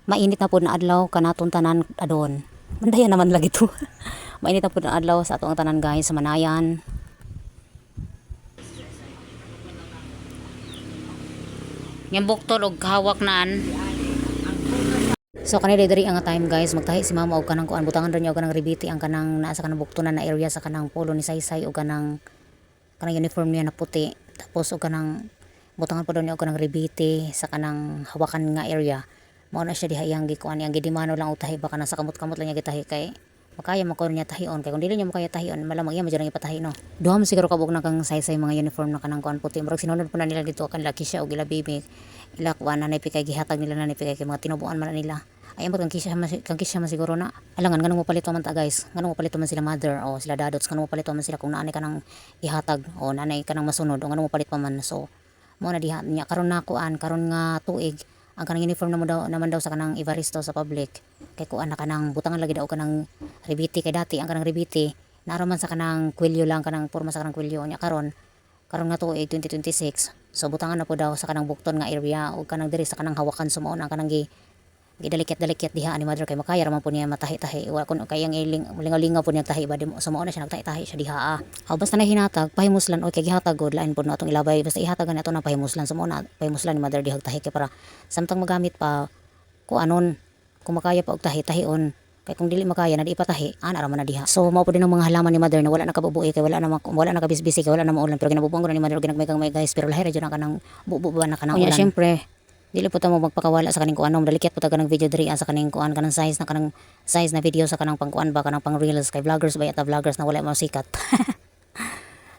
Mainit na po na adlaw kanaton tanan adon. Mandaya naman lagi to. Mainit na po na adlaw sa atong tanan guys sa Manayan. Yang buktol og kahawak naan. So kanina diri ang time guys, magtahi si mama og kanang kuan, butangan ra niya og kanang ribiti ang kanang naa sa kanang buktunan na area sa kanang polo ni Saysay og kanang uniform niya na puti. Tapos og kanang butangan pa daw niya og kanang ribiti sa kanang hawakan nga area. Mao na siya diha iyang gikuan, iyang gidimano lang og tahi baka nasa kamot-kamot lang niya gitahi kay makaya man ko niya tahion, kay kung dili niya makaya tahion malamang iya madyan ipatahi no. Duha man siguro kabog na kang Saysay mga uniform na kanang kuan puti, murag sinunod po na nila dito kanila Kisha og ila bibi ila kuan na napikay gihatag nila na napikay kay mga tinubuan man nila. Ayan mo kang kisya man siguro na alangan ganun mo palito man ta guys, ganun mo palito man sila mother o sila dadots, ganun mo palito man sila kung naanay ka ng ihatag o naanay ka ng masunod o ganun mo palit pa man. So mo na diha niya karon na kuan karon nga tuig ang kanang uniform naman daw sa kanang Evaristo sa public kay kuan na kanang butangan lagi daw kanang ribiti kay dati ang kanang ribiti naaro man sa kanang kwelyo lang kanang porma sa kanang kwelyo nya karon nga tuig 2026 so butangan na po daw sa kanang bukton nga area o kanang diri sa kanang hawakan sumoon ang kanang gidalikyat diha ni mother kay makaya raman po niya matahi-tahi wa kun kay ang lingaw-lingaw po niya tahi ba sumo na siya nagtahi-tahi siya diha basta na hinatag pahimuslan o kay gihatag god lain po no atong ilabay basta ihatag na ato na pahimuslan sumo na pahimuslan ni mother dihag tahi kay para samtang magamit pa ku anon kung makaya pa og tahi-tahion kay kung dili makaya na di ipatahi ana ra man na diha. So mao po din ang mga halaman ni mother na wala na kabubuhi kay wala na kabisbisi kay wala na maulan pero ginabubuan ko na ni mother ginagmay kang may guys pero lahi ra jud ang kanang bubuan na kanang ulan. Syempre dili po ta mo magpakawala sa kaning kuanom dalikyat po ta kanang video diri sa kaning kuan kanang size na video sa kanang pangkuan ba kanang pang reels kay vloggers ba yata vloggers na wala mo sikat.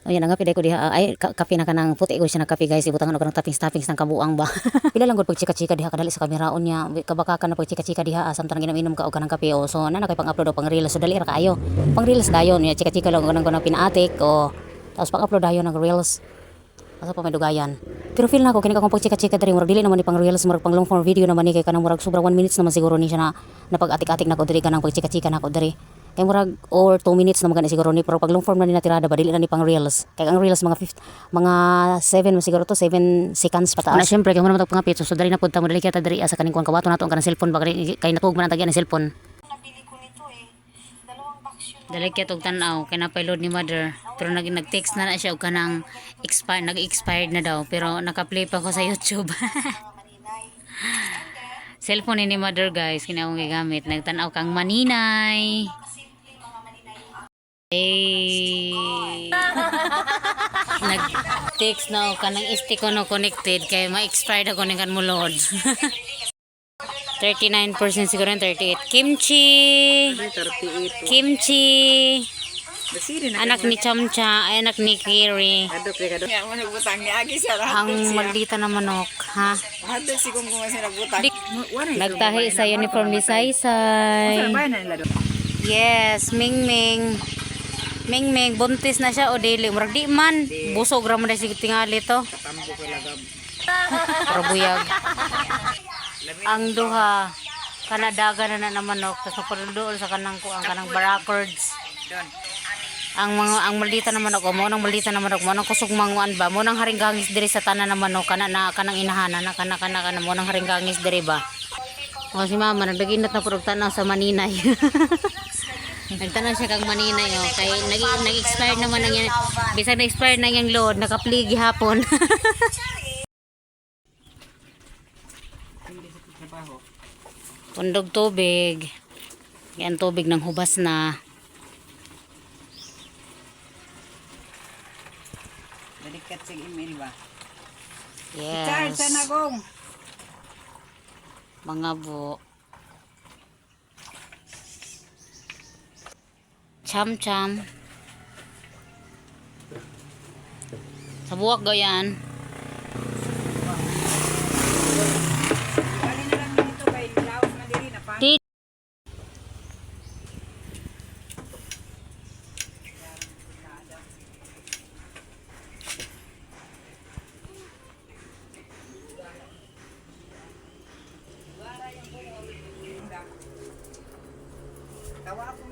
O yan nga piday ko diha ay kape na kanang puti ko siya na kape guys ibutangan og kanang toppings ng kabuang ba. Pila lang gud pag chika-chika diha kadali sa kameraon niya kabaka ka na pag chika-chika diha samtang ginaminom ka og kanang kape o so na kay pang-upload og pang reels so dali ra kaayo pang reels dayon niya chika-chika lang kanang pinaatik o tapos pang-upload dayon ng reels. Asa pa may dugayan. Pero feel na ako kini akong pagchika-chika diri murag dili naman ni pang reels murag pang long form video naman ni kay kanang murag sobra 1 minutes naman siguro ni siya na pag-atik-atik na ko diri kanang pagchika-chika na ko diri. Kay murag or 2 minutes naman gani siguro ni pero pag long form na ni natirada ba dili na ni pang reels. Kay ang reels mga 7 man siguro to 7 seconds pataas. Na syempre kay mo naman pangapit so dali na pud ta mo dali kita diri sa kaning kuan kawato nato ang kanang cellphone ba kay natuog man ang tagyan ni cellphone. Nabili ko nito eh. Dalawang box yun. Dali kaya og tan-aw kay napay-load ni mother pero nag-text na siya og kanang nag-expired na daw pero naka-play pa ko sa YouTube. Cellphone ni mother guys kinaong gigamit nagtan-aw kang maninay. Nag-text na og kanang stick ko no connected kay ma-expired ako ning kan mo load. 39% siguro 38. Kimchi. Anak ni Chamcha, ay anak ni Kiri. Ang maldita na manok, ha? Nagtahi sa uniform ni Saysay. Yes, Mingming. Mingming, buntis na siya o dili. Murag di man. Busog raman na si tingali to. Probuyag. Ang duha kanadaga na na manok tapos napaludoon sa kanang kanang baracords. Ang maldita na manok mo nang maldita na manok mo nang kusog manguan ba mo nang haringgangis diri sa tanan na manok kana na kanang inahanan na kana mo nang haringgangis diri ba. O si mama nagdaginat na purog tanaw sa maninay. Nagtanaw siya kang maninay o kay nag-expired naman ang yan bisag na-expired na yung load nakapligi hapon. Pundog tubig. Yan tubig ng hubas na. Dalikat sa email ba? Yes. Sa nagong. Mga bu. Cham-cham. Sa buwak gayan. Di. Tawa ko